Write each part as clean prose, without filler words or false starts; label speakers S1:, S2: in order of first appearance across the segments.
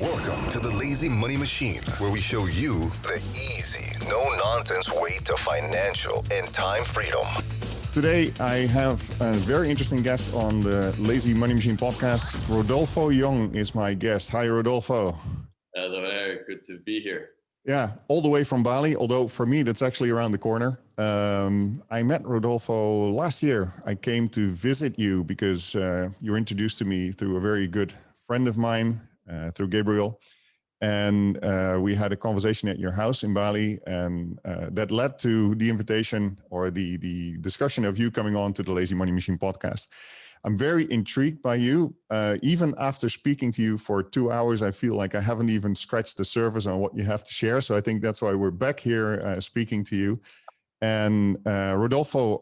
S1: Welcome to the Lazy Money Machine, where we show you the easy, no-nonsense way to financial and time freedom.
S2: Today, I have a very interesting guest on the Lazy Money Machine podcast. Rodolfo Young is my guest. Hi, Rodolfo.
S3: Hello, Erik. Good to be here.
S2: Yeah, all the way from Bali, although for me, that's actually around the corner. I met Rodolfo last year. I came to visit you because you were introduced to me through a very good friend of mine, through Gabriel. And we had a conversation at your house in Bali, and that led to the invitation or the discussion of you coming on to the Lazy Money Machine podcast. I'm very intrigued by you. Even after speaking to you for 2 hours, I feel like I haven't even scratched the surface on what you have to share. So I think that's why we're back here speaking to you. And Rodolfo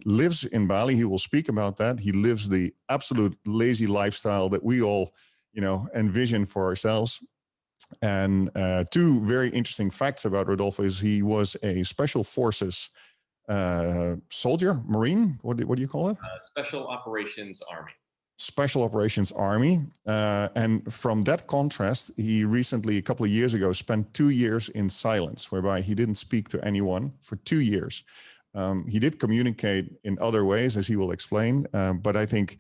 S2: lives in Bali. He will speak about that. He lives the absolute lazy lifestyle that we all, envision for ourselves. And two very interesting facts about Rodolfo is he was a special forces soldier, Marine. What do you call it?
S3: Special Operations Army.
S2: Special Operations Army. And from that contrast, he recently, a couple of years ago, spent 2 years in silence, whereby he didn't speak to anyone for 2 years. He did communicate in other ways, as he will explain. But I think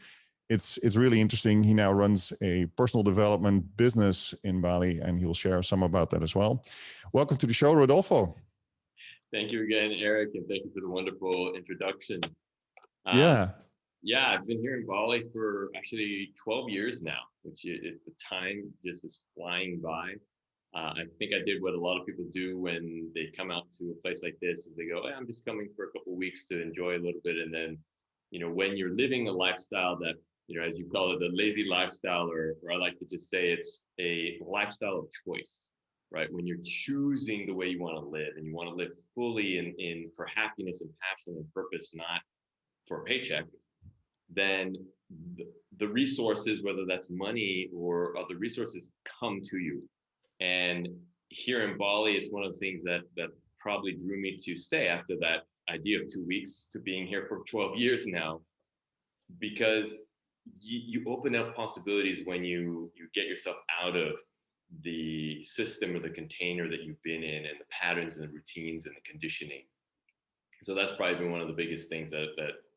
S2: it's really interesting. He now runs a personal development business in Bali, and he'll share some about that as well. Welcome to the show, Rodolfo.
S3: Thank you again, Erik, and thank you for the wonderful introduction.
S2: Yeah,
S3: I've been here in Bali for actually 12 years now, which the time just is flying by. I think I did what a lot of people do when they come out to a place like this, is they go, hey, I'm just coming for a couple of weeks to enjoy a little bit. And then, when you're living a lifestyle that, as you call it, the lazy lifestyle, or I like to just say it's a lifestyle of choice, right? When you're choosing the way you want to live, and you want to live fully in for happiness and passion and purpose, not for a paycheck, then the resources, whether that's money or other resources, come to you. And here in Bali, it's one of the things that probably drew me to stay after that idea of 2 weeks to being here for 12 years now, because you open up possibilities when you get yourself out of the system or the container that you've been in, and the patterns and the routines and the conditioning. So that's probably been one of the biggest things that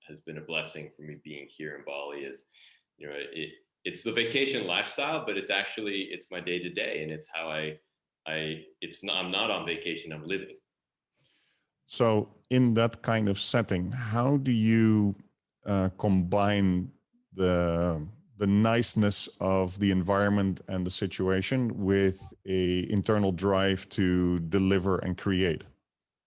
S3: has been a blessing for me being here in Bali is, it's the vacation lifestyle, but it's my day to day, and it's how I'm not on vacation, I'm living.
S2: So in that kind of setting, how do you combine the niceness of the environment and the situation with a internal drive to deliver and create?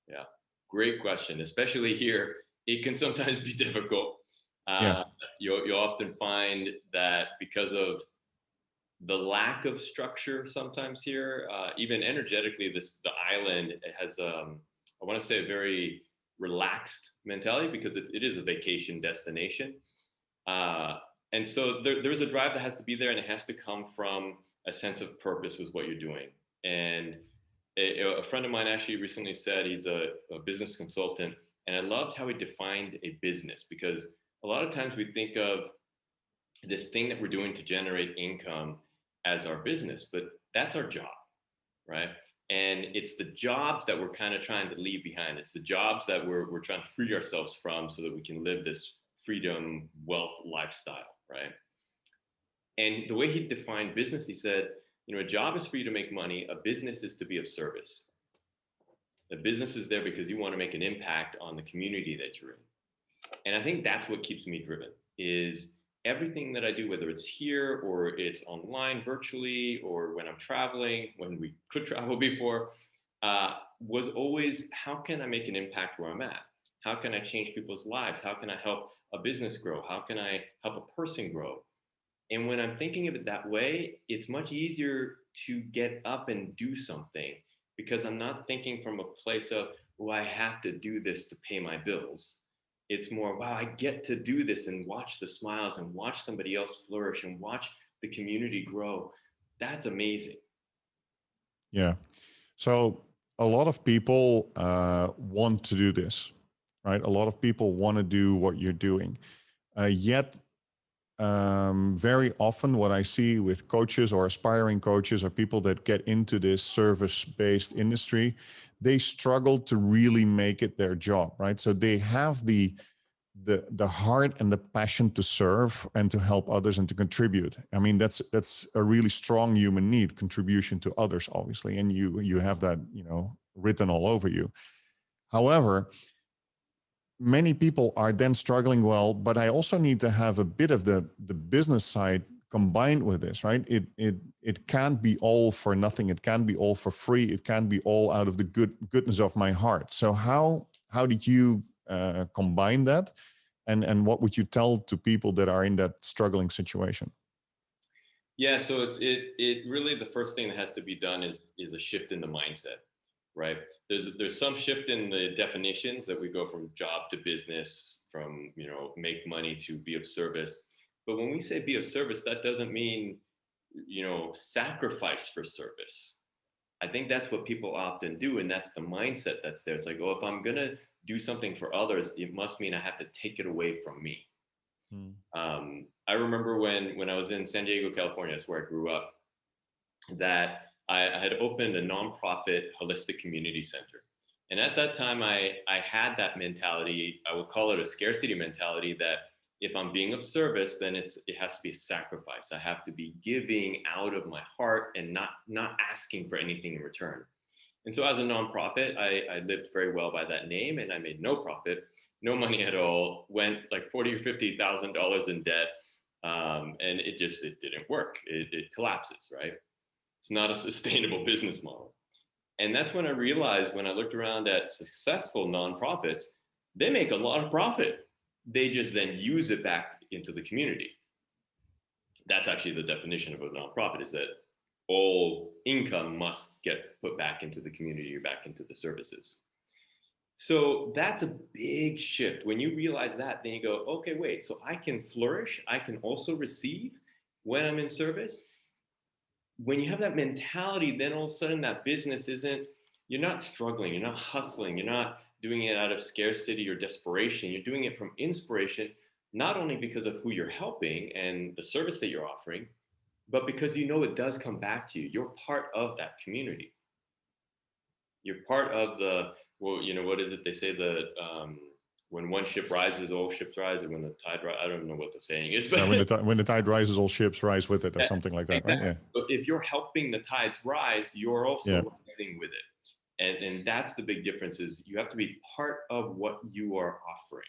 S3: Yeah, great question. Especially here, it can sometimes be difficult. You'll often find that because of the lack of structure sometimes here, even energetically, the island, it has I want to say a very relaxed mentality, because it is a vacation destination. And so there's a drive that has to be there, and it has to come from a sense of purpose with what you're doing. And a friend of mine actually recently said, he's a business consultant, and I loved how he defined a business, because a lot of times we think of this thing that we're doing to generate income as our business, but that's our job, right? And it's the jobs that we're kind of trying to leave behind. It's the jobs that we're trying to free ourselves from, so that we can live this freedom, wealth lifestyle, right? And the way he defined business, he said, a job is for you to make money. A business is to be of service. The business is there because you want to make an impact on the community that you're in. And I think that's what keeps me driven, is everything that I do, whether it's here or it's online virtually, or when I'm traveling, when we could travel before, was always, how can I make an impact where I'm at? How can I change people's lives? How can I help a business grow? How can I help a person grow? And when I'm thinking of it that way, it's much easier to get up and do something, because I'm not thinking from a place of, I have to do this to pay my bills. It's more, wow, I get to do this and watch the smiles and watch somebody else flourish and watch the community grow. That's amazing.
S2: Yeah. So a lot of people want to do this, right? A lot of people want to do what you're doing. Yet very often what I see with coaches or aspiring coaches or people that get into this service-based industry, they struggle to really make it their job, right? So they have the heart and the passion to serve and to help others and to contribute. I mean, that's a really strong human need, contribution to others, obviously, and you have that, written all over you. However, many people are then struggling, well, but I also need to have a bit of the business side combined with this, right? It can't be all for nothing. It can't be all for free. It can't be all out of the goodness of my heart. So how did you combine that? And what would you tell to people that are in that struggling situation?
S3: Yeah, so it really, the first thing that has to be done is a shift in the mindset, right? There's some shift in the definitions that we go from job to business, from make money to be of service. But when we say be of service, that doesn't mean sacrifice for service. I think that's what people often do, and that's the mindset that's there. It's like, oh, if I'm gonna do something for others, it must mean I have to take it away from me. I remember when I was in San Diego, California, that's where I grew up, that I had opened a nonprofit holistic community center. And at that time, I had that mentality. I would call it a scarcity mentality, that if I'm being of service, then it has to be a sacrifice. I have to be giving out of my heart and not asking for anything in return. And so as a nonprofit, I lived very well by that name, and I made no profit, no money at all, went like $40,000 or $50,000 in debt. And it didn't work. It collapses, right? It's not a sustainable business model. And that's when I realized, when I looked around at successful nonprofits, they make a lot of profit. They just then use it back into the community. That's actually the definition of a nonprofit, is that all income must get put back into the community or back into the services. So that's a big shift. When you realize that, then you go, okay, wait, so I can flourish. I can also receive when I'm in service. When you have that mentality, then all of a sudden that business you're not struggling, you're not hustling, you're not doing it out of scarcity or desperation. You're doing it from inspiration, not only because of who you're helping and the service that you're offering, but because it does come back to you. You're part of that community. You're part of what is it? They say that when one ship rises, all ships rise, and when the tide rises, I don't know what the saying is, but
S2: when the tide rises, all ships rise with it, or something like that,
S3: exactly.
S2: Right? Yeah.
S3: But if you're helping the tides rise, you're also rising with it. And that's the big difference, is you have to be part of what you are offering,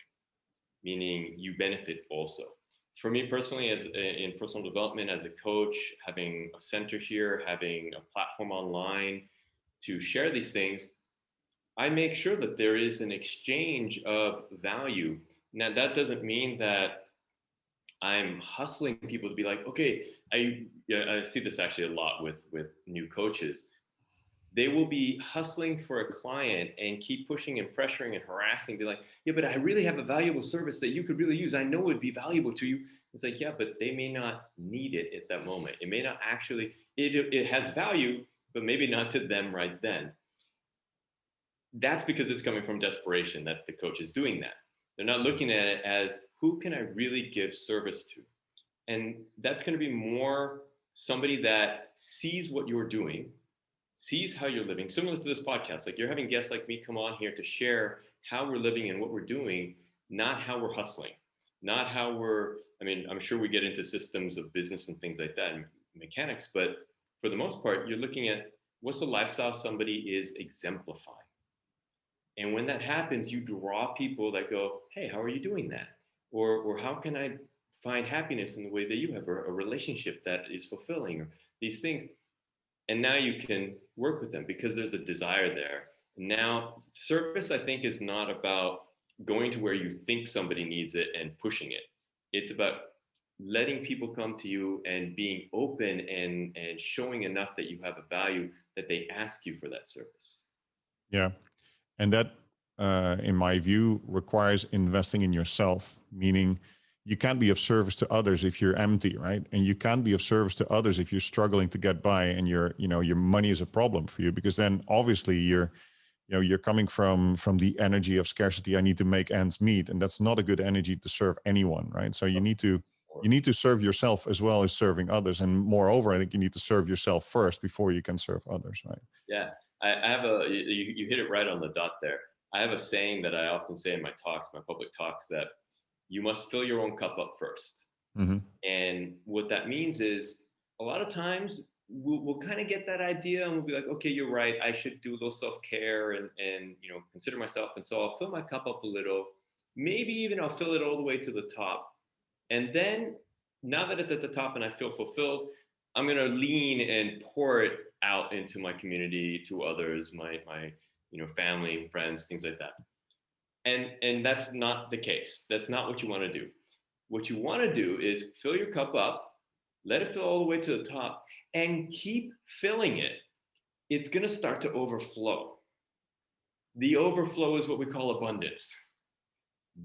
S3: meaning you benefit also. For me personally, in personal development, as a coach, having a center here, having a platform online to share these things, I make sure that there is an exchange of value. Now, that doesn't mean that I'm hustling people to be like, okay, I see this actually a lot with new coaches. They will be hustling for a client and keep pushing and pressuring and harassing, be like, yeah, but I really have a valuable service that you could really use. I know it would be valuable to you. It's like, yeah, but they may not need it at that moment. It may not actually, it has value, but maybe not to them right then. That's because it's coming from desperation that the coach is doing that. They're not looking at it as, who can I really give service to? And that's going to be more somebody that sees what you're doing, sees how you're living, similar to this podcast. Like, you're having guests like me come on here to share how we're living and what we're doing, not how we're hustling, not how I'm sure we get into systems of business and things like that and mechanics, but for the most part, you're looking at what's the lifestyle somebody is exemplifying. And when that happens, you draw people that go, hey, how are you doing that? Or how can I find happiness in the way that you have, or a relationship that is fulfilling, or these things. And now you can work with them because there's a desire there. Now, service, I think, is not about going to where you think somebody needs it and pushing it. It's about letting people come to you and being open and showing enough that you have a value that they ask you for that service.
S2: Yeah. And that, in my view, requires investing in yourself, meaning you can't be of service to others if you're empty, right? And you can't be of service to others if you're struggling to get by and your money is a problem for you, because then obviously you're coming from the energy of scarcity. I need to make ends meet, and that's not a good energy to serve anyone, right? So you need to you need to serve yourself as well as serving others. And moreover, I think you need to serve yourself first before you can serve others, right?
S3: Yeah, I have you hit it right on the dot there. I have a saying that I often say in my talks, my public talks, that you must fill your own cup up first.
S2: Mm-hmm.
S3: And what that means is a lot of times we'll kind of get that idea and we'll be like, okay, you're right. I should do a little self-care and consider myself. And so I'll fill my cup up a little. Maybe even I'll fill it all the way to the top. And then now that it's at the top and I feel fulfilled, I'm going to lean and pour it out into my community, to others, my family, friends, things like that. And that's not the case. That's not what you want to do. What you want to do is fill your cup up, let it fill all the way to the top, and keep filling it. It's going to start to overflow. The overflow is what we call abundance.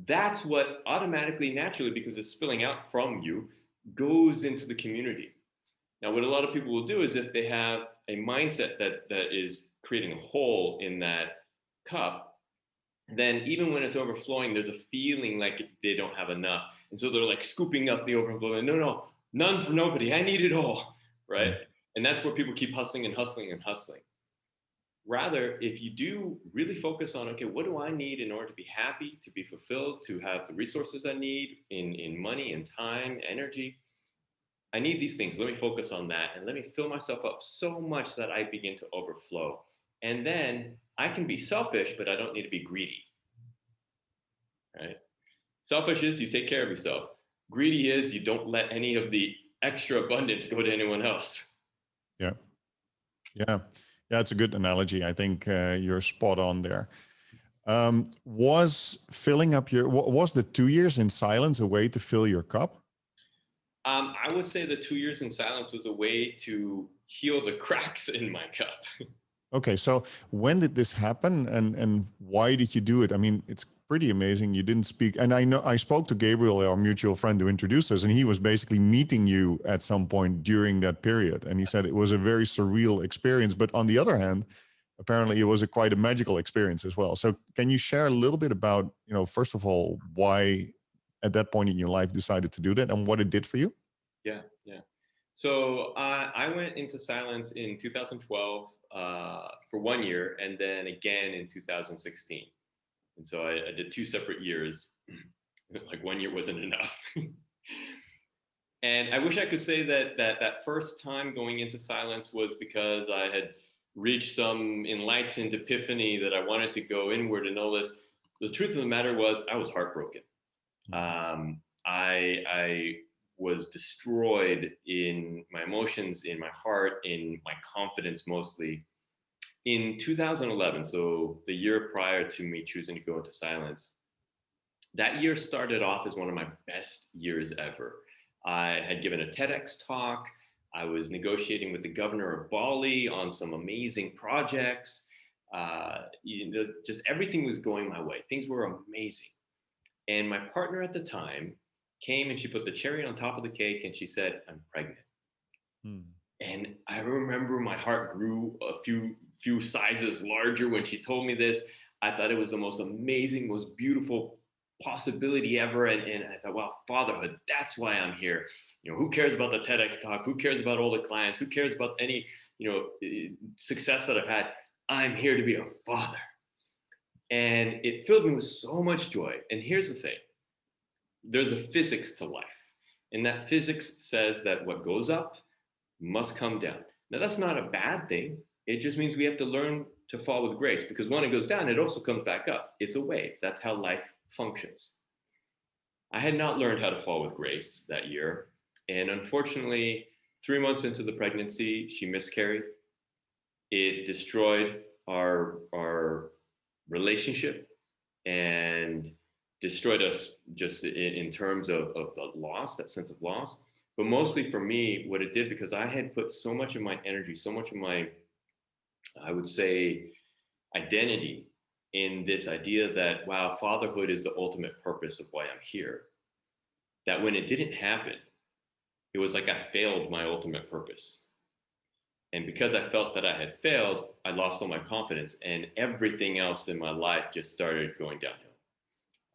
S3: That's what automatically, naturally, because it's spilling out from you, goes into the community. Now, what a lot of people will do is if they have a mindset that is creating a hole in that cup, then even when it's overflowing, there's a feeling like they don't have enough. And so they're like scooping up the overflow. And no, none for nobody. I need it all, right? And that's where people keep hustling and hustling and hustling. Rather, if you do really focus on, okay, what do I need in order to be happy, to be fulfilled, to have the resources I need in money and time, energy, I need these things. Let me focus on that and let me fill myself up so much that I begin to overflow. And then I can be selfish, but I don't need to be greedy, right? Selfish is you take care of yourself. Greedy is you don't let any of the extra abundance go to anyone else.
S2: Yeah. It's a good analogy. I think you're spot on there. Was the 2 years in silence a way to fill your cup?
S3: I would say the 2 years in silence was a way to heal the cracks in my cup.
S2: Okay, so when did this happen, and why did you do it? I mean, it's pretty amazing. You didn't speak, and I know I spoke to Gabriel, our mutual friend who introduced us, and he was basically meeting you at some point during that period, and he said it was a very surreal experience. But on the other hand, apparently it was quite a magical experience as well. So can you share a little bit about, first of all, why at that point in your life decided to do that and what it did for you?
S3: Yeah. So I went into silence in 2012 for 1 year, and then again in 2016. And so I did 2 separate years. Like 1 year wasn't enough. And I wish I could say that first time going into silence was because I had reached some enlightened epiphany that I wanted to go inward and all this. The truth of the matter was I was heartbroken. I was destroyed in my emotions, in my heart, in my confidence mostly. In 2011, so the year prior to me choosing to go into silence, that year started off as one of my best years ever. I had given a TEDx talk. I was negotiating with the governor of Bali on some amazing projects. Just everything was going my way. Things were amazing. And my partner at the time came and she put the cherry on top of the cake and she said, "I'm pregnant." And I remember my heart grew a few sizes larger when she told me this. I thought it was the most amazing, most beautiful possibility ever. And I thought, wow, fatherhood, that's why I'm here. Who cares about the TEDx talk? Who cares about all the clients? Who cares about any, success that I've had? I'm here to be a father. And it filled me with so much joy. And here's the thing. There's a physics to life. And that physics says that what goes up must come down. Now, that's not a bad thing. It just means we have to learn to fall with grace, because when it goes down, it also comes back up. It's a wave. That's how life functions. I had not learned how to fall with grace that year. And unfortunately, 3 months into the pregnancy, she miscarried. It destroyed our relationship and destroyed us just in terms of the loss, that sense of loss. But mostly for me, what it did, because I had put so much of my energy, so much of my, I would say, identity in this idea that, wow, fatherhood is the ultimate purpose of why I'm here, that when it didn't happen, it was like I failed my ultimate purpose. And because I felt that I had failed, I lost all my confidence, and everything else in my life just started going downhill.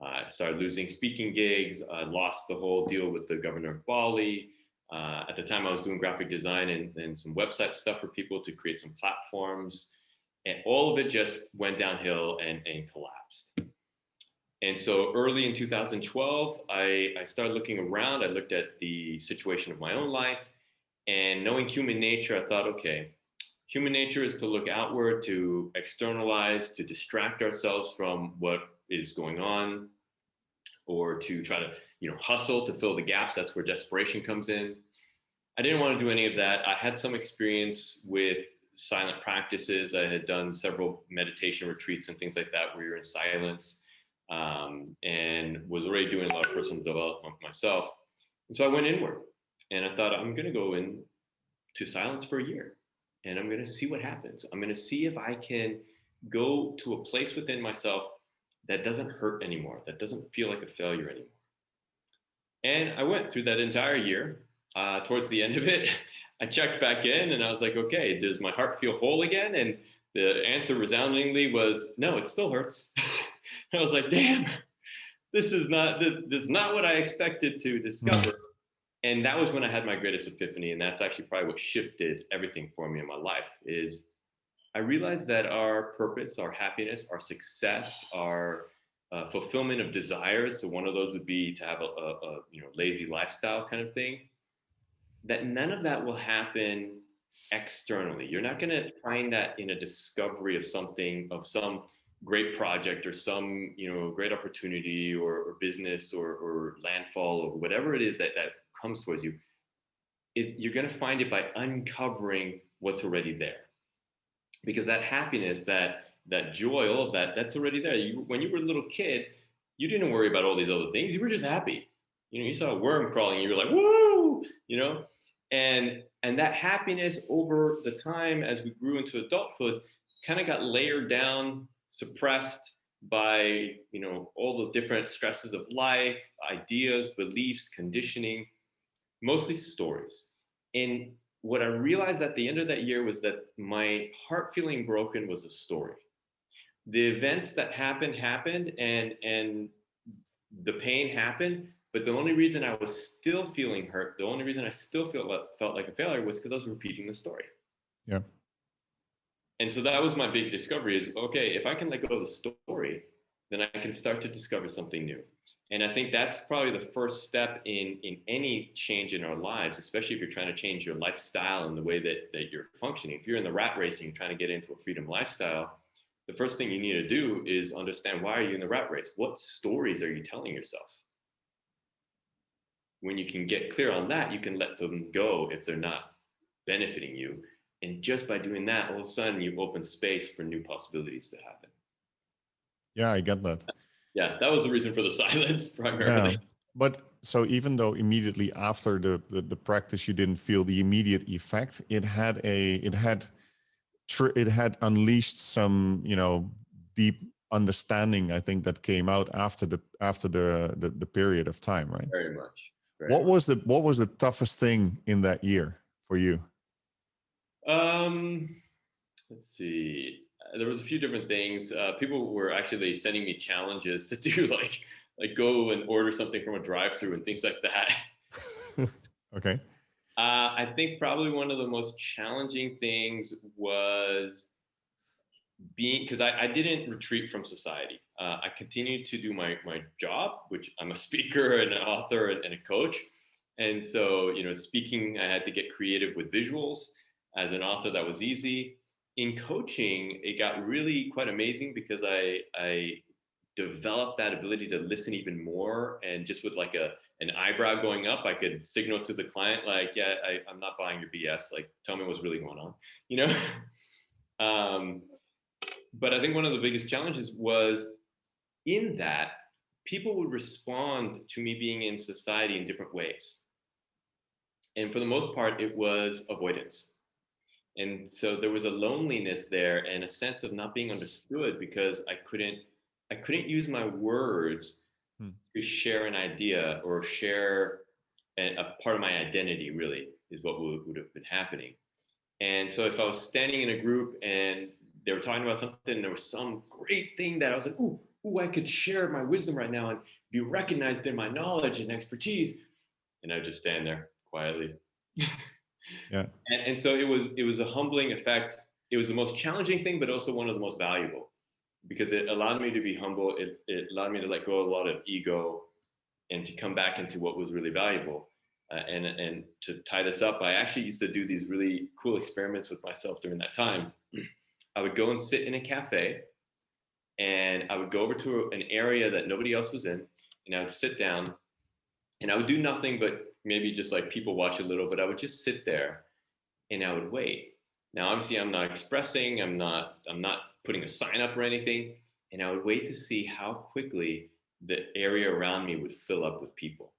S3: I started losing speaking gigs. I lost the whole deal with the governor of Bali. At the time, I was doing graphic design and some website stuff for people to create some platforms. And all of it just went downhill and collapsed. And so early in 2012, I started looking around. I looked at the situation of my own life. And knowing human nature, I thought, okay, human nature is to look outward, to externalize, to distract ourselves from what is going on, or to try to, hustle to fill the gaps. That's where desperation comes in. I didn't want to do any of that. I had some experience with silent practices. I had done several meditation retreats and things like that where you're in silence, and was already doing a lot of personal development myself. And so I went inward and I thought, I'm going to go into silence for a year and I'm going to see what happens. I'm going to see if I can go to a place within myself that doesn't hurt anymore, that doesn't feel like a failure anymore. And I went through that entire year. Towards the end of it, I checked back in and I was like, okay, does my heart feel whole again? And the answer resoundingly was, no, it still hurts. I was like, damn, this is not what I expected to discover. And that was when I had my greatest epiphany. And that's actually probably what shifted everything for me in my life. Is I realized that our purpose, our happiness, our success, our fulfillment of desires. So one of those would be to have a lazy lifestyle kind of thing. That none of that will happen externally. You're not going to find that in a discovery of something, of some great project or some great opportunity or business or landfall or whatever it is that comes towards you. You're going to find it by uncovering what's already there, because that happiness, that joy, all of that's already there. When you were a little kid, you didn't worry about all these other things. You were just happy. You saw a worm crawling and you were like, woo, and that happiness over the time as we grew into adulthood kind of got layered down, suppressed by, all the different stresses of life, ideas, beliefs, conditioning, mostly stories. And what I realized at the end of that year was that my heart feeling broken was a story. The events that happened and the pain happened, but the only reason I was still feeling hurt, the only reason I still felt like a failure was because I was repeating the story.
S2: Yeah.
S3: And so that was my big discovery is, okay, if I can let go of the story, then I can start to discover something new. And I think that's probably the first step in any change in our lives, especially if you're trying to change your lifestyle and the way that you're functioning. If you're in the rat race and you're trying to get into a freedom lifestyle, the first thing you need to do is understand, why are you in the rat race? What stories are you telling yourself? When you can get clear on that, you can let them go if they're not benefiting you. And just by doing that, all of a sudden you open space for new possibilities to happen.
S2: Yeah, I get that.
S3: Yeah, that was the reason for the silence primarily.
S2: Yeah. But so even though immediately after the practice you didn't feel the immediate effect, it had unleashed some deep understanding, I think, that came out after the period of time, right?
S3: Very much.
S2: What was the toughest thing in that year for you?
S3: Let's see. There was a few different things. People were actually sending me challenges to do like go and order something from a drive-through and things like that.
S2: Okay.
S3: I think probably one of the most challenging things was because I didn't retreat from society. I continued to do my job, which I'm a speaker and an author and a coach. And so, speaking, I had to get creative with visuals. As an author, that was easy. In coaching, it got really quite amazing because I developed that ability to listen even more. And just with like an eyebrow going up, I could signal to the client, like, yeah, I'm not buying your BS. Like, tell me what's really going on, But I think one of the biggest challenges was in that people would respond to me being in society in different ways. And for the most part, it was avoidance. And so there was a loneliness there and a sense of not being understood because I couldn't use my words to share an idea or share a part of my identity, really, is what would have been happening. And so if I was standing in a group and they were talking about something and there was some great thing that I was like, ooh, ooh, I could share my wisdom right now and be recognized in my knowledge and expertise. And I would just stand there quietly.
S2: Yeah.
S3: And so it was a humbling effect. It was the most challenging thing, but also one of the most valuable, because it allowed me to be humble. It allowed me to let go of a lot of ego and to come back into what was really valuable. And to tie this up, I actually used to do these really cool experiments with myself during that time. I would go and sit in a cafe, and I would go over to an area that nobody else was in, and I would sit down, and I would do nothing but maybe just like people watch a little, but I would just sit there and I would wait. Now, obviously, I'm not expressing, I'm not putting a sign up or anything, and I would wait to see how quickly the area around me would fill up with people.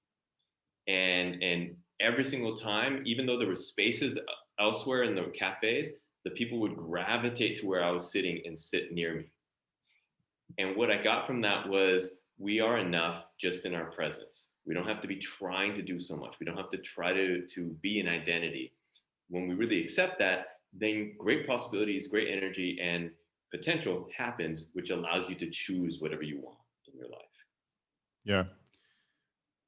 S3: And every single time, even though there were spaces elsewhere in the cafes, the people would gravitate to where I was sitting and sit near me. And what I got from that was, we are enough just in our presence. We don't have to be trying to do so much. We don't have to try to be an identity. When we really accept that, then great possibilities, great energy, and potential happens, which allows you to choose whatever you want in your life.
S2: Yeah.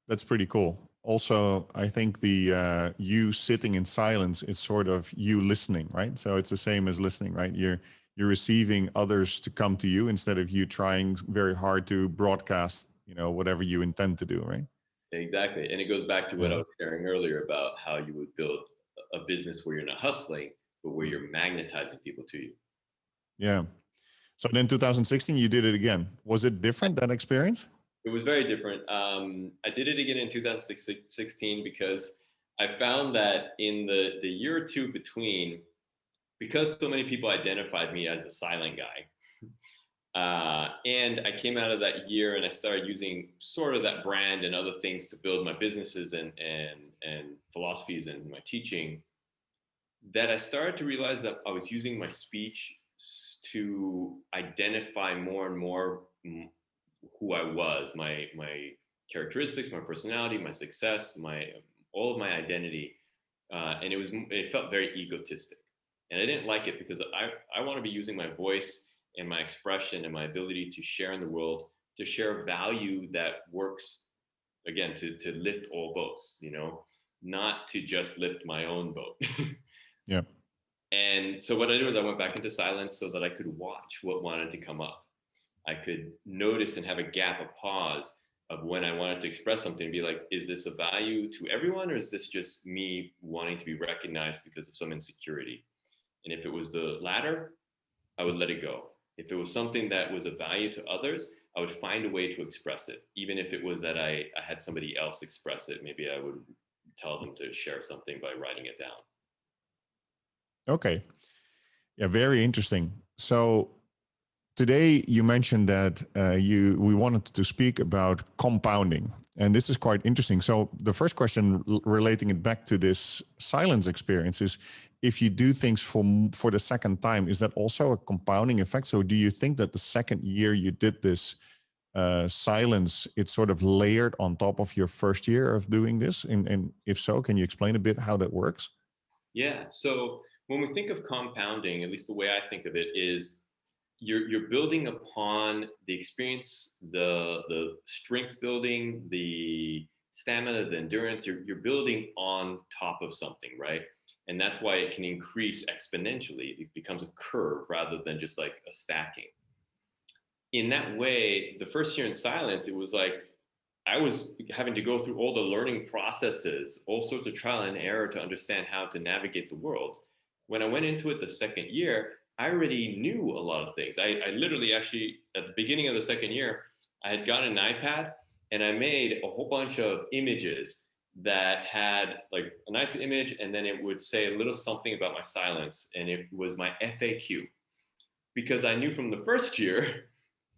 S2: That's pretty cool. Also, I think the you sitting in silence, it's sort of you listening, right? So it's the same as listening, right? You're receiving others to come to you instead of you trying very hard to broadcast, whatever you intend to do, right?
S3: Exactly. And it goes back to what I
S2: Yeah.
S3: was sharing earlier about how you would build a business where you're not hustling, but where you're magnetizing people to you.
S2: Yeah. So then 2016, you did it again. Was it different, that experience?
S3: It was very different. I did it again in 2016 because I found that in the year or two between, because so many people identified me as a silent guy, and I came out of that year and I started using sort of that brand and other things to build my businesses and philosophies and my teaching, that I started to realize that I was using my speech to identify more and more who I was, my characteristics, my personality, my success, my all of my identity, and it felt very egotistic, and I didn't like it because I want to be using my voice and my expression and my ability to share in the world, to share value that works, again, to lift all boats, not to just lift my own boat.
S2: Yeah.
S3: And so what I did was I went back into silence so that I could watch what wanted to come up. I could notice and have a gap, a pause of when I wanted to express something and be like, is this a value to everyone, or is this just me wanting to be recognized because of some insecurity? And if it was the latter, I would let it go. If it was something that was a value to others, I would find a way to express it, even if it was that I had somebody else express it. Maybe I would tell them to share something by writing it down.
S2: Okay. Yeah, very interesting. So today you mentioned that we wanted to speak about compounding, and this is quite interesting. So the first question relating it back to this silence experience is, if you do things for the second time, is that also a compounding effect? So do you think that the second year you did this silence, it's sort of layered on top of your first year of doing this? And if so, can you explain a bit how that works?
S3: Yeah. So when we think of compounding, at least the way I think of it is, you're building upon the experience, the strength building, the stamina, the endurance. You're building on top of something, right? And that's why it can increase exponentially. It becomes a curve rather than just like a stacking. In that way, the first year in silence, it was like I was having to go through all the learning processes, all sorts of trial and error to understand how to navigate the world. When I went into it the second year, I already knew a lot of things. I literally actually, at the beginning of the second year, I had got an iPad and I made a whole bunch of images that had like a nice image, and then it would say a little something about my silence, and it was my FAQ, because I knew from the first year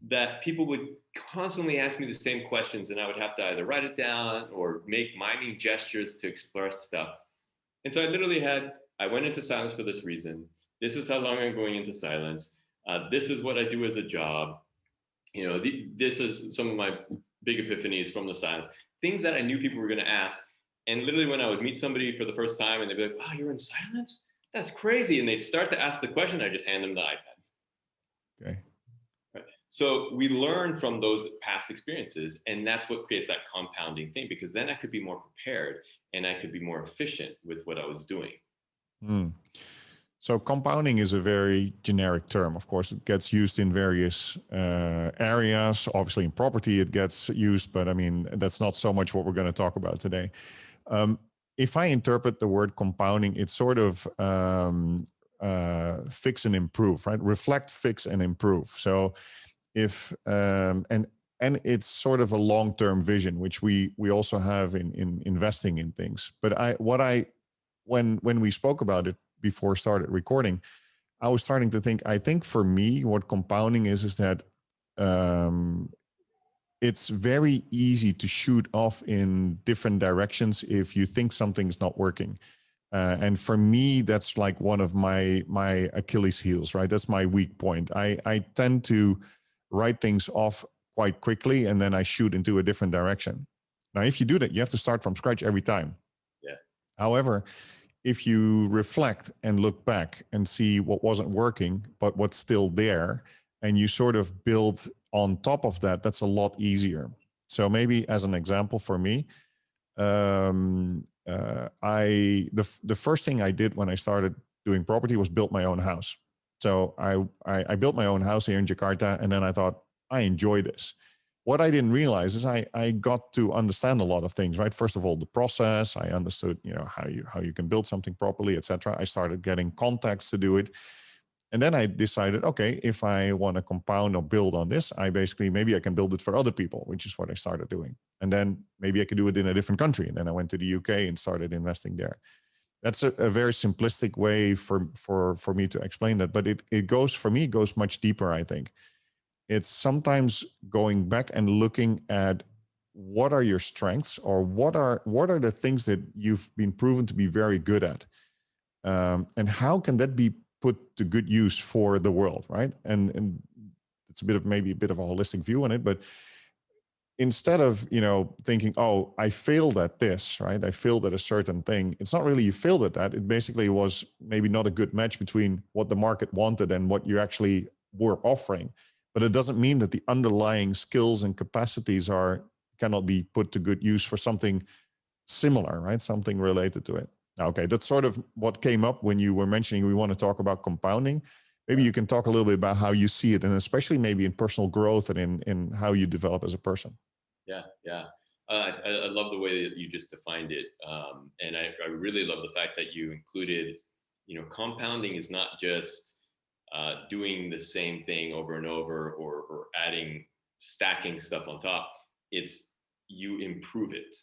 S3: that people would constantly ask me the same questions, and I would have to either write it down or make miming gestures to express stuff. And so I went into silence for this reason. This is how long I'm going into silence. This is what I do as a job. This is some of my big epiphanies from the silence, things that I knew people were going to ask. And literally, when I would meet somebody for the first time and they'd be like, wow, you're in silence? That's crazy. And they'd start to ask the question, I just hand them the iPad.
S2: Okay.
S3: Right. So we learn from those past experiences, and that's what creates that compounding thing, because then I could be more prepared and I could be more efficient with what I was doing.
S2: Mm. So compounding is a very generic term. Of course, it gets used in various areas. Obviously, in property, it gets used, but I mean, that's not so much what we're going to talk about today. If I interpret the word compounding, it's sort of fix and improve, right? Reflect, fix, and improve. So if and it's sort of a long-term vision, which we also have in investing in things. But when we spoke about it before started recording, I was starting to think. I think for me, what compounding is that it's very easy to shoot off in different directions if you think something's not working. And for me, that's like one of my Achilles heels, right? That's my weak point. I tend to write things off quite quickly, and then I shoot into a different direction. Now, if you do that, you have to start from scratch every time.
S3: Yeah.
S2: However, if you reflect and look back and see what wasn't working, but what's still there, and you sort of build on top of that, that's a lot easier. So maybe as an example for me, the first thing I did when I started doing property was build my own house. So I built my own house here in Jakarta, and then I thought, I enjoy this. What I didn't realize is I got to understand a lot of things, right? First of all, the process. I understood, how you can build something properly, etc. I started getting contacts to do it. And then I decided, okay, if I want to compound or build on this, maybe I can build it for other people, which is what I started doing. And then maybe I could do it in a different country. And then I went to the UK and started investing there. That's a very simplistic way for me to explain that. But it goes, for me, it goes much deeper, I think. It's sometimes going back and looking at what are your strengths, or what are the things that you've been proven to be very good at. And how can that be put to good use for the world, right? And it's maybe a bit of a holistic view on it, but instead of thinking, oh, I failed at this, right? I failed at a certain thing. It's not really you failed at that. It basically was maybe not a good match between what the market wanted and what you actually were offering. But it doesn't mean that the underlying skills and capacities cannot be put to good use for something similar, right? Something related to it. Okay, that's sort of what came up when you were mentioning we want to talk about compounding. Maybe you can talk a little bit about how you see it, and especially maybe in personal growth and in how you develop as a person.
S3: Yeah. I love the way that you just defined it. And I really love the fact that you included, compounding is not just doing the same thing over and over, or stacking stuff on top. It's you improve it.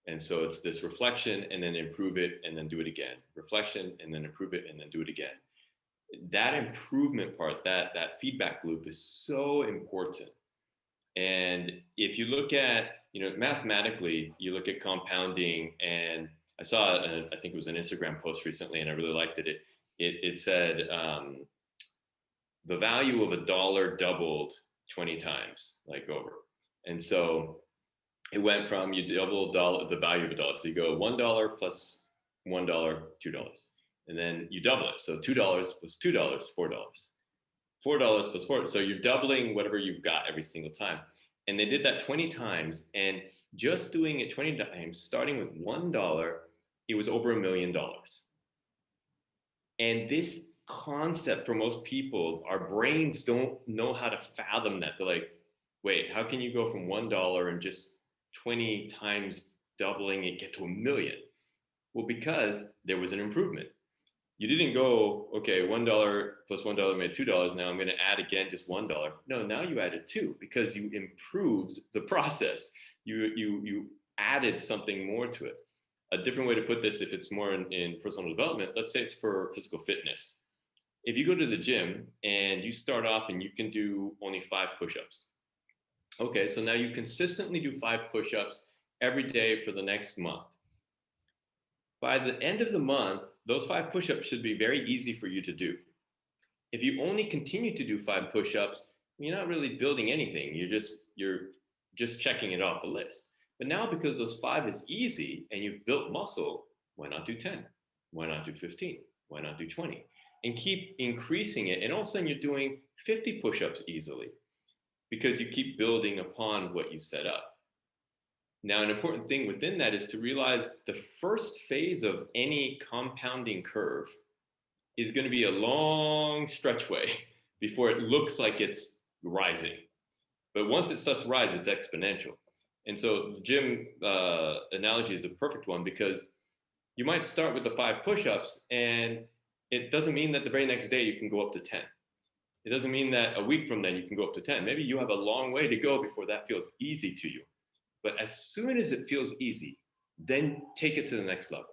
S3: And so it's this reflection and then improve it and then do it again. Reflection and then improve it and then do it again. That improvement part, that feedback loop is so important. And if you look at, mathematically, you look at compounding, and I saw, I think it was an Instagram post recently, and I really liked it. It said the value of $1 doubled 20 times, like over. And so it went from, you double the value of $1. So you go $1 plus $1, $2. And then you double it. So $2 plus $2, $4. $4 plus $4. So you're doubling whatever you've got every single time. And they did that 20 times. And just doing it 20 times, starting with $1, it was over $1 million. And this concept, for most people, our brains don't know how to fathom that. They're like, wait, how can you go from $1 and just 20 times doubling it get to $1 million? Well, because there was an improvement. You didn't go, okay, $1 plus $1 made $2. Now I'm going to add again just $1. No, now you added two, because you improved the process. You added something more to it. A different way to put this, if it's more in personal development, let's say it's for physical fitness. If you go to the gym and you start off and you can do only 5 push-ups. Okay, so now you consistently do 5 push-ups every day for the next month. By the end of the month, those 5 push-ups should be very easy for you to do. If you only continue to do 5 push-ups, you're not really building anything. You're just checking it off the list. But now, because those 5 is easy and you've built muscle, why not do 10? Why not do 15? Why not do 20? And keep increasing it. And all of a sudden you're doing 50 push-ups easily. because you keep building upon what you set up. Now, an important thing within that is to realize the first phase of any compounding curve is going to be a long stretchway before it looks like it's rising. But once it starts to rise, it's exponential. And so the gym analogy is a perfect one, because you might start with the 5 push-ups, and it doesn't mean that the very next day you can go up to 10. It doesn't mean that a week from then you can go up to 10. Maybe you have a long way to go before that feels easy to you. But as soon as it feels easy, then take it to the next level.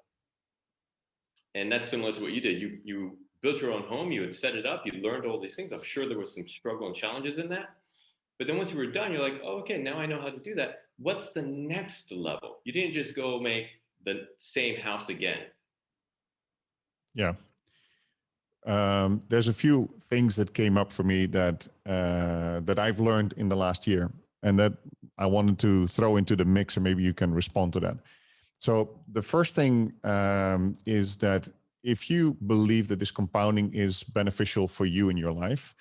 S3: And that's similar to what you did. You built your own home, you had set it up, you learned all these things. I'm sure there was some struggle and challenges in that. But then once you were done, you're like, oh, okay, now I know how to do that. What's the next level? You didn't just go make the same house again.
S2: Yeah. There's a few things that came up for me that that I've learned in the last year, and that I wanted to throw into the mix, and maybe you can respond to that. So the first thing is that if you believe that this compounding is beneficial for you in your life,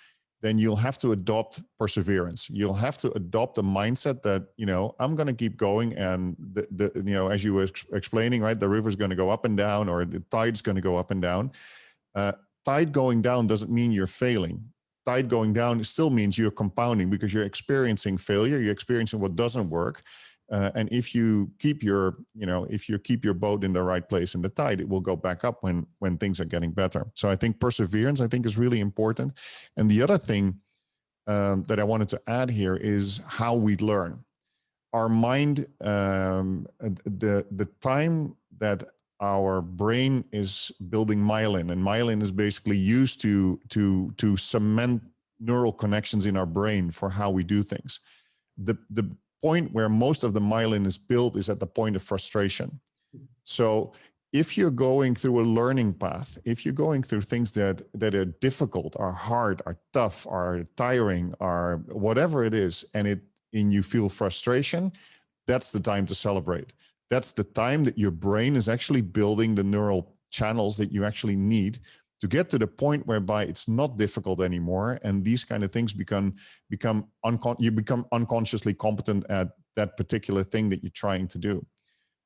S2: then you'll have to adopt perseverance. You'll have to adopt a mindset that, you know, I'm going to keep going, and the you know, as you were explaining, right, the river's going to go up and down, or the tide's going to go up and down. Tide going down doesn't mean you're failing. Tide going down still means you're compounding, because you're experiencing failure, you're experiencing what doesn't work. And if you keep your, you know, if you keep your boat in the right place in the tide, it will go back up when things are getting better. So I think perseverance, I think, is really important. And the other thing that I wanted to add here is how we learn. Our mind, the time that our brain is building myelin, and myelin is basically used to cement neural connections in our brain for how we do things. The point where most of the myelin is built is at the point of frustration. So if you're going through a learning path, if you're going through things that are difficult, are hard, are tough, are tiring, are whatever it is, and you feel frustration, that's the time to celebrate. That's the time that your brain is actually building the neural channels that you actually need to get to the point whereby it's not difficult anymore, and these kind of things become unconsciously competent at that particular thing that you're trying to do.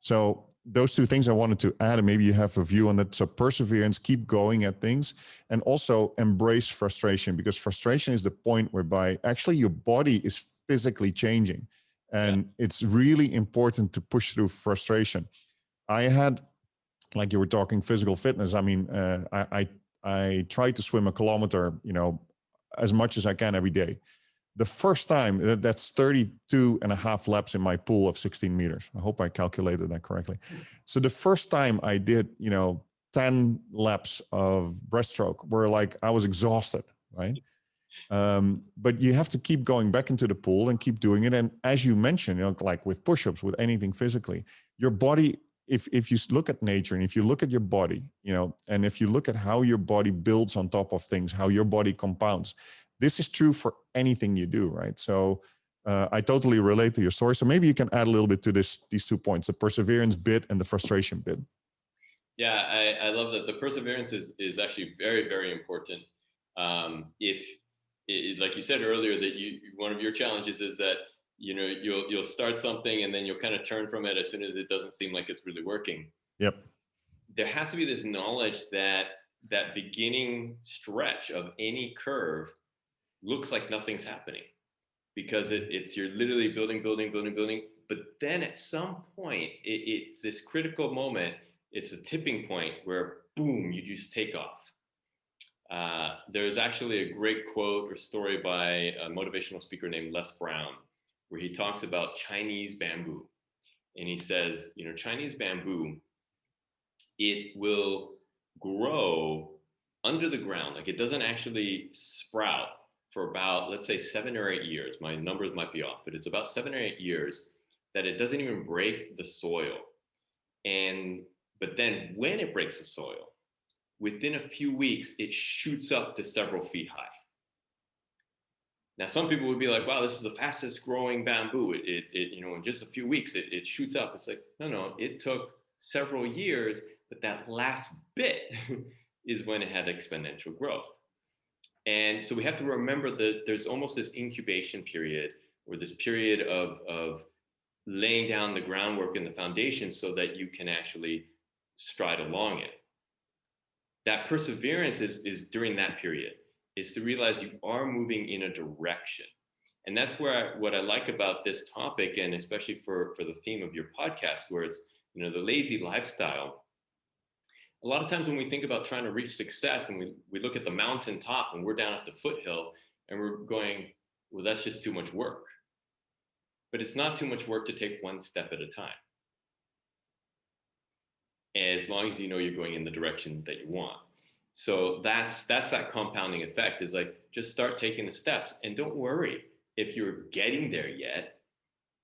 S2: So those two things I wanted to add, and maybe you have a view on that. So perseverance, keep going at things, and also embrace frustration, because frustration is the point whereby actually your body is physically changing, and it's really important to push through frustration. I had, like you were talking physical fitness. I mean, I try to swim a kilometer, you know, as much as I can every day. The first time, that's 32 and a half laps in my pool of 16 meters. I hope I calculated that correctly. So the first time I did, you know, 10 laps of breaststroke, where like I was exhausted, right? But you have to keep going back into the pool and keep doing it. And as you mentioned, you know, like with push-ups, with anything physically, your body, if you look at nature and if you look at your body, you know, and if you look at how your body builds on top of things, how your body compounds, this is true for anything you do, right? So I totally relate to your story. So maybe you can add a little bit to these 2 points, the perseverance bit and the frustration bit.
S3: Yeah, I love that. The perseverance is actually very, very important. If like you said earlier, that one of your challenges is that, you know, you'll start something and then you'll kind of turn from it as soon as it doesn't seem like it's really working.
S2: Yep.
S3: There has to be this knowledge that that beginning stretch of any curve looks like nothing's happening, because it's you're literally building, but then at some point it's this critical moment. It's a tipping point where boom, you just take off. There's actually a great quote or story by a motivational speaker named Les Brown, where he talks about Chinese bamboo. And he says, you know, Chinese bamboo, it will grow under the ground. Like, it doesn't actually sprout for about, let's say, 7 or 8 years. My numbers might be off, but it's about 7 or 8 years that it doesn't even break the soil. But then when it breaks the soil, within a few weeks, it shoots up to several feet high. Now, some people would be like, wow, this is the fastest growing bamboo. It you know, in just a few weeks, it shoots up. It's like, no, it took several years, but that last bit is when it had exponential growth. And so we have to remember that there's almost this incubation period, or this period of laying down the groundwork and the foundation so that you can actually stride along it. That perseverance is during that period, is to realize you are moving in a direction. And that's where what I like about this topic, and especially for the theme of your podcast, where it's, the lazy lifestyle. A lot of times when we think about trying to reach success and we look at the mountaintop and we're down at the foothill and we're going, well, that's just too much work. But it's not too much work to take one step at a time, as long as you know you're going in the direction that you want. So that's that compounding effect, is like, just start taking the steps and don't worry if you're getting there yet,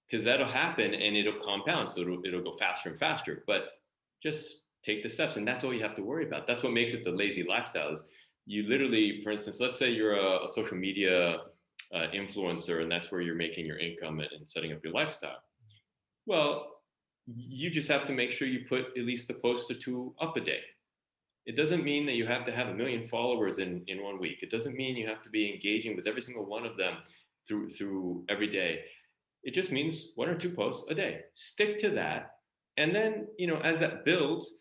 S3: because that'll happen and it'll compound. So it'll go faster and faster, but just take the steps. And that's all you have to worry about. That's what makes it the lazy lifestyle. Is you literally, for instance, let's say you're a social media influencer, and that's where you're making your income and setting up your lifestyle. Well, you just have to make sure you put at least a post or two up a day. It doesn't mean that you have to have 1 million followers in 1 week. It doesn't mean you have to be engaging with every single one of them through every day. It just means 1 or 2 posts a day. Stick to that. And then, as that builds,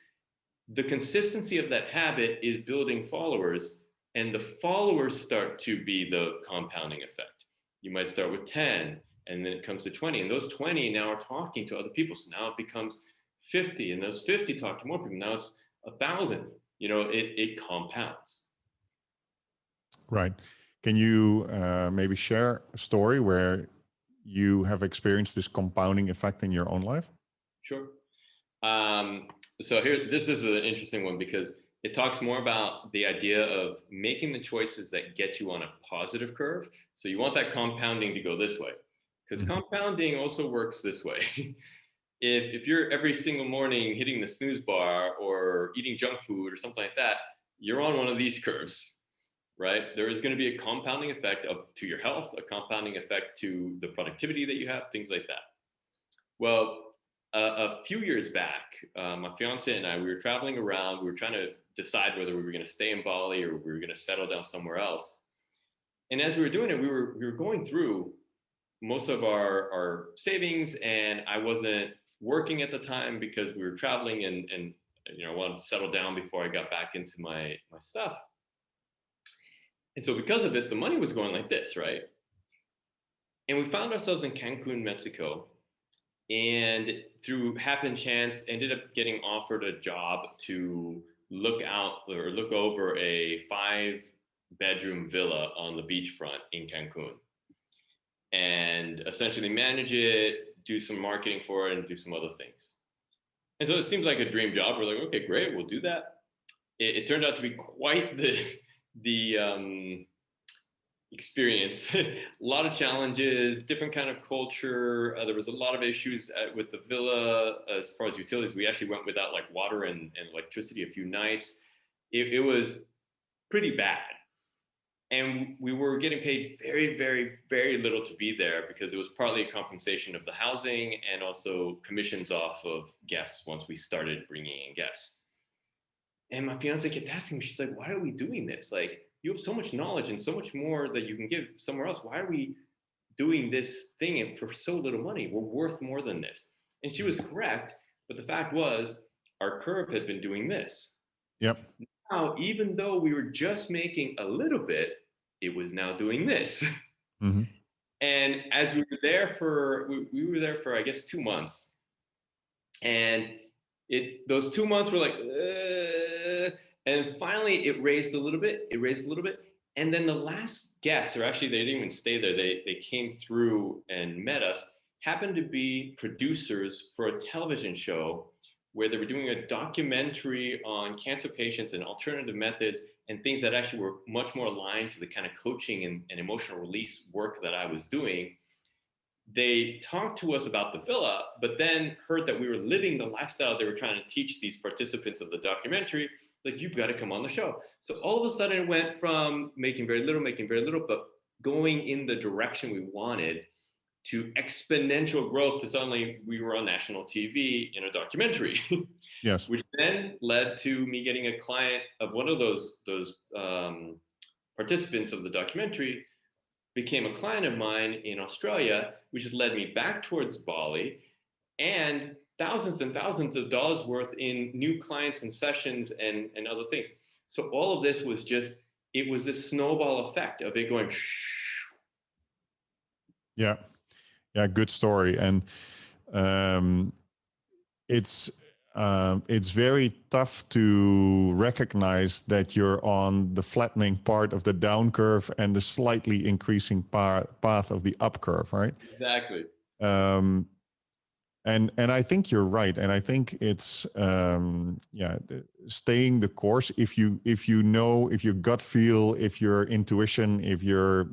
S3: the consistency of that habit is building followers, and the followers start to be the compounding effect. You might start with 10, and then it comes to 20, and those 20 now are talking to other people. So now it becomes 50, and those 50 talk to more people. Now it's 1,000. It compounds.
S2: Right. Can you maybe share a story where you have experienced this compounding effect in your own life?
S3: Sure. So here, this is an interesting one, because it talks more about the idea of making the choices that get you on a positive curve. So you want that compounding to go this way, because compounding also works this way. If you're every single morning hitting the snooze bar or eating junk food or something like that, you're on one of these curves, right? There is going to be a compounding effect to your health, a compounding effect to the productivity that you have, things like that. Well, a few years back, my fiance and I, we were traveling around. We were trying to decide whether we were going to stay in Bali or we were going to settle down somewhere else. And as we were doing it, we were going through most of our savings, and I wasn't working at the time because we were traveling, and I wanted to settle down before I got back into my stuff. And so because of it, the money was going like this, right? And we found ourselves in Cancun, Mexico. And through happen chance, ended up getting offered a job to look over a 5-bedroom villa on the beachfront in Cancun, and essentially manage it, do some marketing for it, and do some other things. And so it seems like a dream job. We're like, okay, great, we'll do that. It turned out to be quite the experience. A lot of challenges, different kind of culture. There was a lot of issues with the villa as far as utilities. We actually went without like water and electricity a few nights. It was pretty bad. And we were getting paid very, very, very little to be there, because it was partly a compensation of the housing and also commissions off of guests once we started bringing in guests. And my fiance kept asking me, she's like, why are we doing this? Like, you have so much knowledge and so much more that you can give somewhere else. Why are we doing this thing for so little money? We're worth more than this. And she was correct. But the fact was, our curve had been doing this.
S2: Yep.
S3: Now, even though we were just making a little bit, it was now doing this.
S2: Mm-hmm.
S3: And as we were there for, I guess, 2 months. And those 2 months were like, and finally it raised a little bit. And then the last guests, or actually they didn't even stay there, they came through and met us, happened to be producers for a television show where they were doing a documentary on cancer patients and alternative methods and things that actually were much more aligned to the kind of coaching and emotional release work that I was doing. They talked to us about the villa, but then heard that we were living the lifestyle they were trying to teach these participants of the documentary. Like, you've got to come on the show. So all of a sudden it went from making very little, but going in the direction we wanted, to exponential growth, to suddenly we were on national TV in a documentary.
S2: Yes.
S3: Which then led to me getting a client of one of those participants of the documentary became a client of mine in Australia, which had led me back towards Bali, and thousands of dollars worth in new clients and sessions and other things. So all of this was just, it was this snowball effect of it going.
S2: Yeah. Yeah. Good story. And um, it's very tough to recognize that you're on the flattening part of the down curve and the slightly increasing path of the up curve, right?
S3: Exactly.
S2: Um, and I think you're right, and I think it's staying the course. If you know, if your gut feel, if your intuition, if your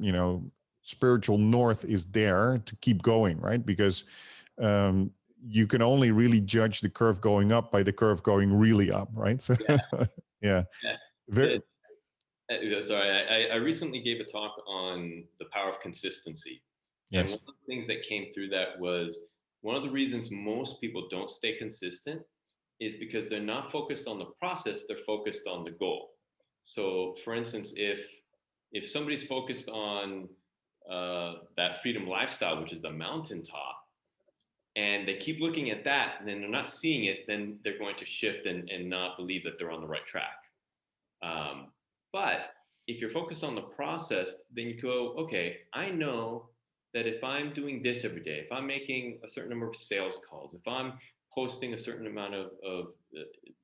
S2: spiritual north is there, to keep going, right? Because um, you can only really judge the curve going up by the curve going really up, right? So
S3: Yeah.
S2: yeah,
S3: Yeah.
S2: very,
S3: Sorry, I recently gave a talk on the power of consistency. And one
S2: yes,
S3: of the things that came through that was one of the reasons most people don't stay consistent is because they're not focused on the process, they're focused on the goal. So, for instance, if somebody's focused on that freedom lifestyle, which is the mountaintop, and they keep looking at that, and then they're not seeing it, then they're going to shift and not believe that they're on the right track. Um, but if you're focused on the process, then you go, okay, I know that if I'm doing this every day, if I'm making a certain number of sales calls, if I'm posting a certain amount of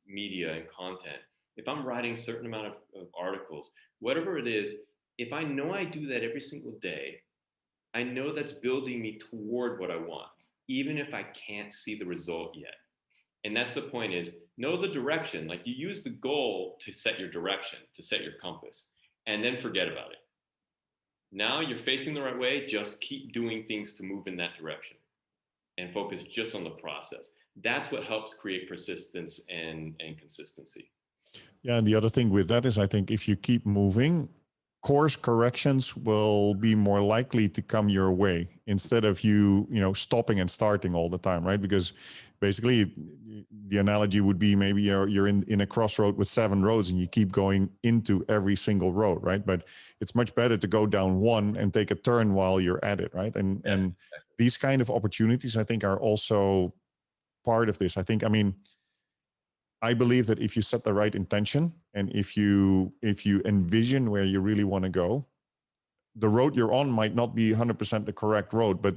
S3: media and content, if I'm writing a certain amount of articles, whatever it is, if I know I do that every single day, I know that's building me toward what I want, even if I can't see the result yet. And that's the point, is know the direction. Like, you use the goal to set your direction, to set your compass, and then forget about it. Now you're facing the right way, just keep doing things to move in that direction and focus just on the process. That's what helps create persistence and consistency.
S2: yeah. And the other thing with that is, I think if you keep moving, course corrections will be more likely to come your way instead of you stopping and starting all the time, right? Because basically the analogy would be, maybe you're in a crossroad with 7 roads and you keep going into every single road, right? But it's much better to go down one and take a turn while you're at it, right?
S3: Yes.
S2: And these kind of opportunities, I think, are also part of this. I mean, I believe that if you set the right intention, and if you envision where you really want to go, the road you're on might not be 100% the correct road, but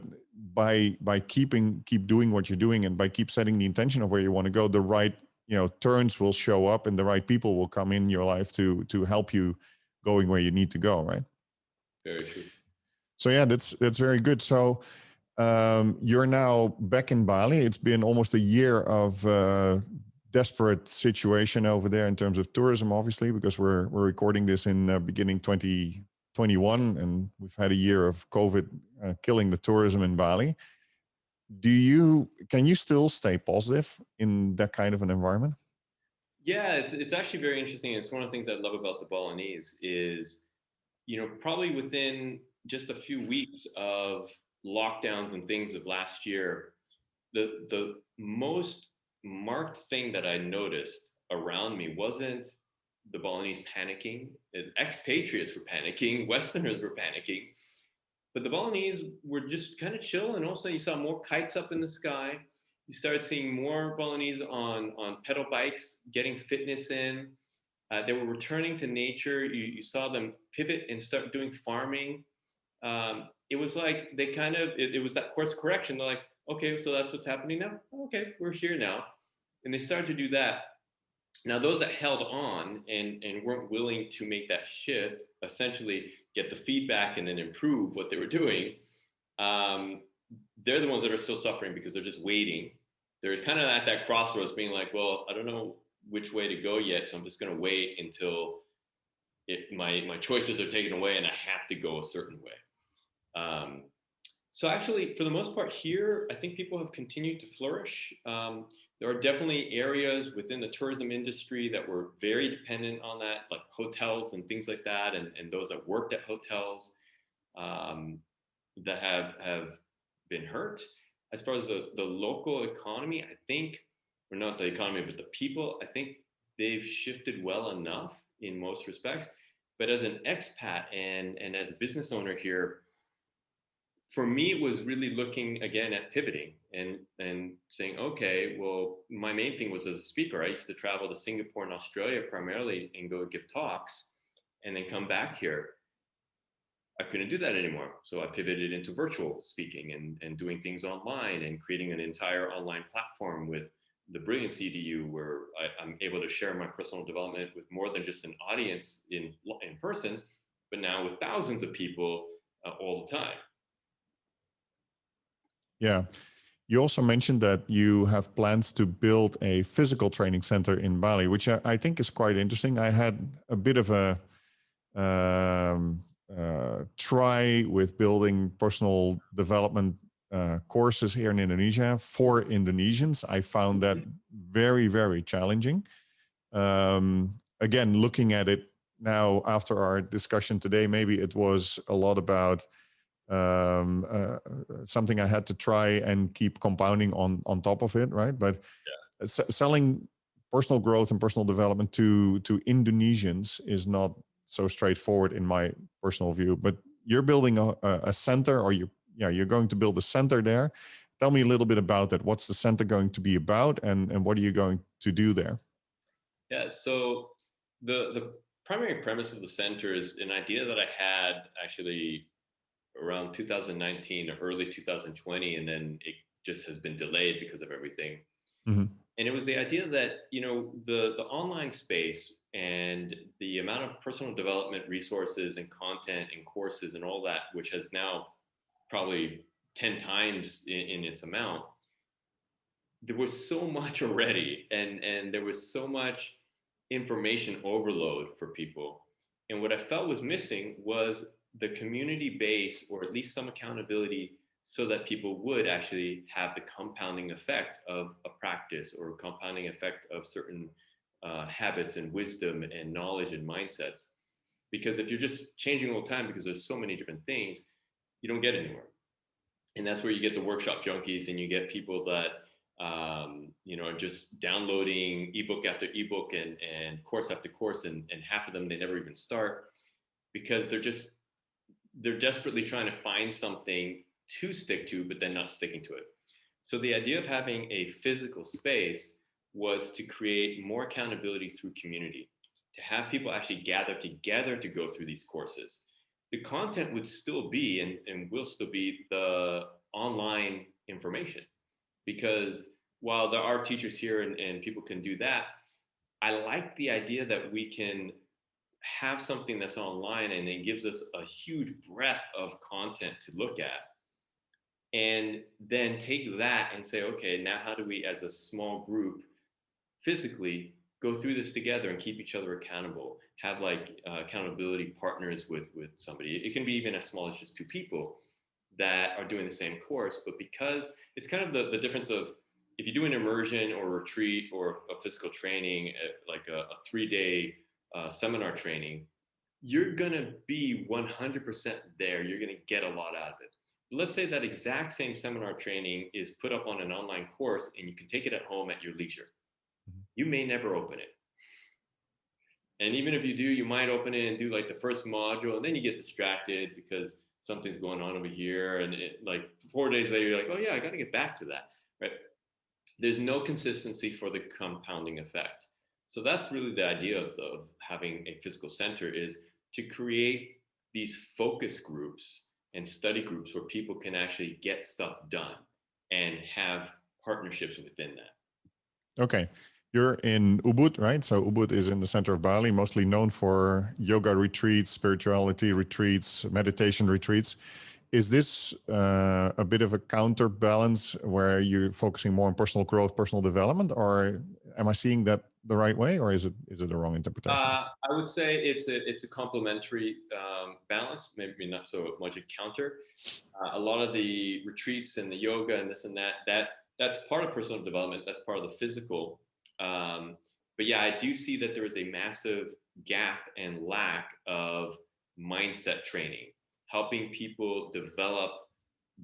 S2: by keep doing what you're doing, and by keep setting the intention of where you want to go, the right turns will show up, and the right people will come in your life to help you going where you need to go, right?
S3: Very true.
S2: So yeah, that's very good. So you're now back in Bali. It's been almost a year of desperate situation over there in terms of tourism, obviously, because we're recording this in beginning 2021, and we've had a year of COVID killing the tourism in Bali. Can you still stay positive in that kind of an environment?
S3: Yeah, it's actually very interesting. It's one of the things I love about the Balinese is, probably within just a few weeks of lockdowns and things of last year, the most marked thing that I noticed around me wasn't the Balinese panicking. Expatriates were panicking, Westerners were panicking, but the Balinese were just kind of chill. And also, you saw more kites up in the sky. You started seeing more Balinese on pedal bikes, getting fitness in. They were returning to nature. You saw them pivot and start doing farming. It was like they kind of, it was that course correction. They're like, okay, so that's what's happening now. Okay, we're here now. And they started to do that. Now, those that held on and weren't willing to make that shift, essentially get the feedback and then improve what they were doing, um, they're the ones that are still suffering because they're just waiting. They're kind of at that crossroads being like, well, I don't know which way to go yet, so I'm just going to wait until my choices are taken away and I have to go a certain way. So actually, for the most part here, I think people have continued to flourish. There are definitely areas within the tourism industry that were very dependent on that, like hotels and things like that, and those that worked at hotels, um, that have been hurt. As far as the local economy, I think, or not the economy, but the people, I think they've shifted well enough in most respects. But as an expat and as a business owner here, for me, it was really looking again at pivoting and saying, okay, well, my main thing was as a speaker. I used to travel to Singapore and Australia primarily and go give talks and then come back here. I couldn't do that anymore. So I pivoted into virtual speaking and doing things online and creating an entire online platform with the Brilliant CDU, where I'm able to share my personal development with more than just an audience in person, but now with thousands of people all the time.
S2: Yeah. You also mentioned that you have plans to build a physical training center in Bali, which I think is quite interesting. I had a bit of a try with building personal development courses here in Indonesia for Indonesians. I found that very, very challenging. Again, looking at it now after our discussion today, maybe it was a lot about something I had to try and keep compounding on top of it, right? But selling personal growth and personal development to Indonesians is not so straightforward in my personal view. But you're building a center, or you're going to build a center there. Tell me a little bit about that. What's the center going to be about, and what are you going to do there?
S3: Yeah, so the primary premise of the center is an idea that I had actually around 2019 or early 2020, and then it just has been delayed because of everything. Mm-hmm. And it was the idea that, you know, the online space and the amount of personal development resources and content and courses and all that, which has now probably 10 times in its amount, there was so much already, and there was so much information overload for people. And what I felt was missing was the community base, or at least some accountability, so that people would actually have the compounding effect of a practice, or a compounding effect of certain habits and wisdom and knowledge and mindsets. Because if you're just changing all the time because there's so many different things, you don't get anywhere. And that's where you get the workshop junkies, and you get people that you know, just downloading ebook after ebook and course after course, and half of them they never even start, because they're desperately trying to find something to stick to, but then not sticking to it. So the idea of having a physical space was to create more accountability through community, to have people actually gather together to go through these courses. The content would still be and will still be the online information, because while there are teachers here and people can do that, I like the idea that we can have something that's online and it gives us a huge breadth of content to look at, and then take that and say, okay, now how do we as a small group physically go through this together and keep each other accountable, have like accountability partners with somebody. It can be even as small as just two people that are doing the same course, but because it's kind of the difference of, if you do an immersion or retreat or a physical training, like a 3-day seminar training, you're going to be 100% there. You're going to get a lot out of it. But let's say that exact same seminar training is put up on an online course and you can take it at home at your leisure. Mm-hmm. You may never open it. And even if you do, you might open it and do like the first module, and then you get distracted because something's going on over here. And like 4 days later, you're like, oh yeah, I got to get back to that, right? There's no consistency for the compounding effect. So that's really the idea of having a physical center, is to create these focus groups and study groups where people can actually get stuff done and have partnerships within that.
S2: Okay. You're in Ubud, right? So Ubud is in the center of Bali, mostly known for yoga retreats, spirituality retreats, meditation retreats. Is this a bit of a counterbalance where you're focusing more on personal growth, personal development, or am I seeing that the right way, or is it the wrong interpretation?
S3: I would say it's a complementary balance, maybe not so much a counter. A lot of the retreats and the yoga and this and that's part of personal development. That's part of the physical. But yeah, I do see that there is a massive gap and lack of mindset training, helping people develop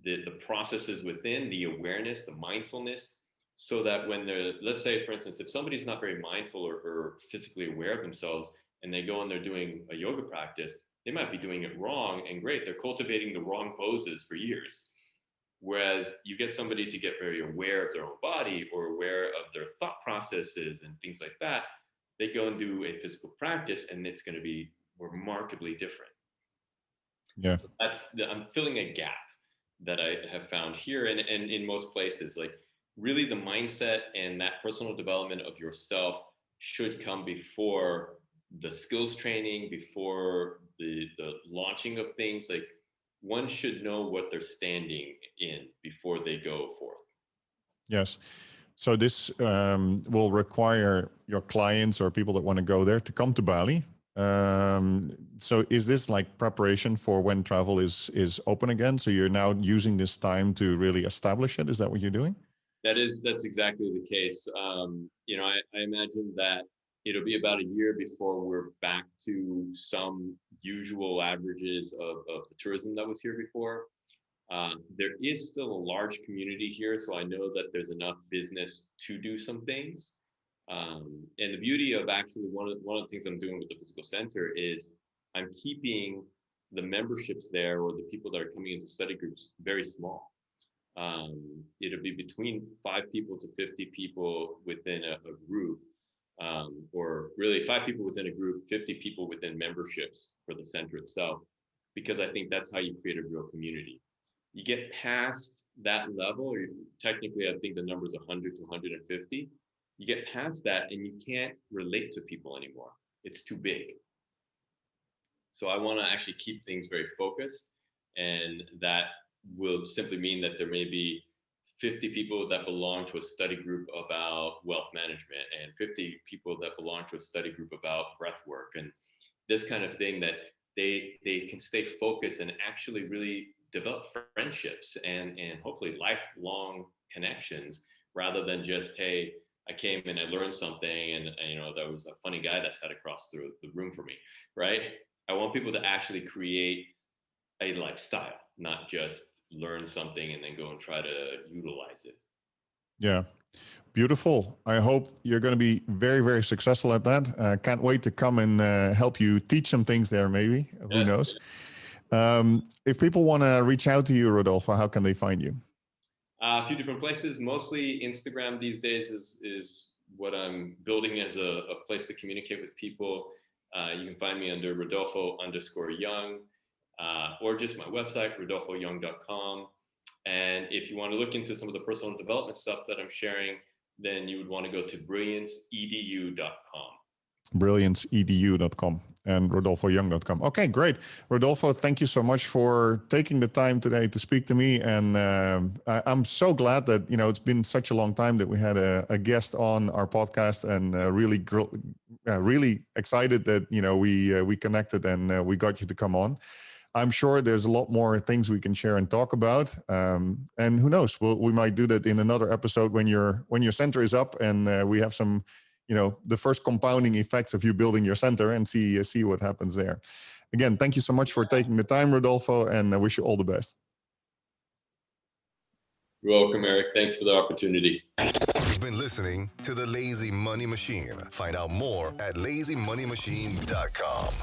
S3: the processes within, the awareness, the mindfulness, so that when they're, let's say, for instance, if somebody's not very mindful or physically aware of themselves, and they go and they're doing a yoga practice, they might be doing it wrong, and great, they're cultivating the wrong poses for years. Whereas you get somebody to get very aware of their own body or aware of their thought processes and things like that, they go and do a physical practice, and it's going to be remarkably different.
S2: Yeah.
S3: So I'm filling a gap that I have found here and in most places. Like, really, the mindset and that personal development of yourself should come before the skills training, before the launching of things. Like, one should know what they're standing in before they go forth.
S2: Yes. So this will require your clients or people that want to go there to come to Bali. So is this like preparation for when travel is open again? So you're now using this time to really establish it. Is that what you're doing?
S3: That's exactly the case. I imagine that it'll be about a year before we're back to some usual averages of the tourism that was here before. There is still a large community here, so I know that there's enough business to do some things. And the beauty of actually one of the things I'm doing with the physical center is I'm keeping the memberships there, or the people that are coming into study groups, very small. It'll be between 5 people to 50 people within a group, or really 5 people within a group, 50 people within memberships for the center itself, because I think that's how you create a real community. You get past that level, or technically I think the number is 100 to 150. You get past that and you can't relate to people anymore. It's too big. So I want to actually keep things very focused, and that will simply mean that there may be 50 people that belong to a study group about wealth management, and 50 people that belong to a study group about breath work, and this kind of thing, that they can stay focused and actually really develop friendships and hopefully lifelong connections, rather than just, hey, I came and I learned something, and there was a funny guy that sat across the room from me, right? I want people to actually create a lifestyle, not just learn something and then go and try to utilize it.
S2: Yeah. Beautiful. I hope you're going to be very, very successful at that. Can't wait to come and help you teach some things there, maybe. Who knows? If people want to reach out to you, Rodolfo, how can they find you?
S3: A few different places. Mostly Instagram these days is what I'm building as a place to communicate with people. You can find me under Rodolfo_Young, or just my website, rodolfoyoung.com. And if you want to look into some of the personal development stuff that I'm sharing, then you would want to go to brillianceedu.com.
S2: Brillianceedu.com and rodolfoyoung.com. Okay, great. Rodolfo, thank you so much for taking the time today to speak to me. And I'm so glad that, it's been such a long time that we had a guest on our podcast, and really excited that, we connected and we got you to come on. I'm sure there's a lot more things we can share and talk about. And who knows, we might do that in another episode when your center is up and we have some, the first compounding effects of you building your center, and see what happens there. Again, thank you so much for taking the time, Rodolfo, and I wish you all the best.
S3: You're welcome, Erik. Thanks for the opportunity.
S1: You've been listening to The Lazy Money Machine. Find out more at lazymoneymachine.com.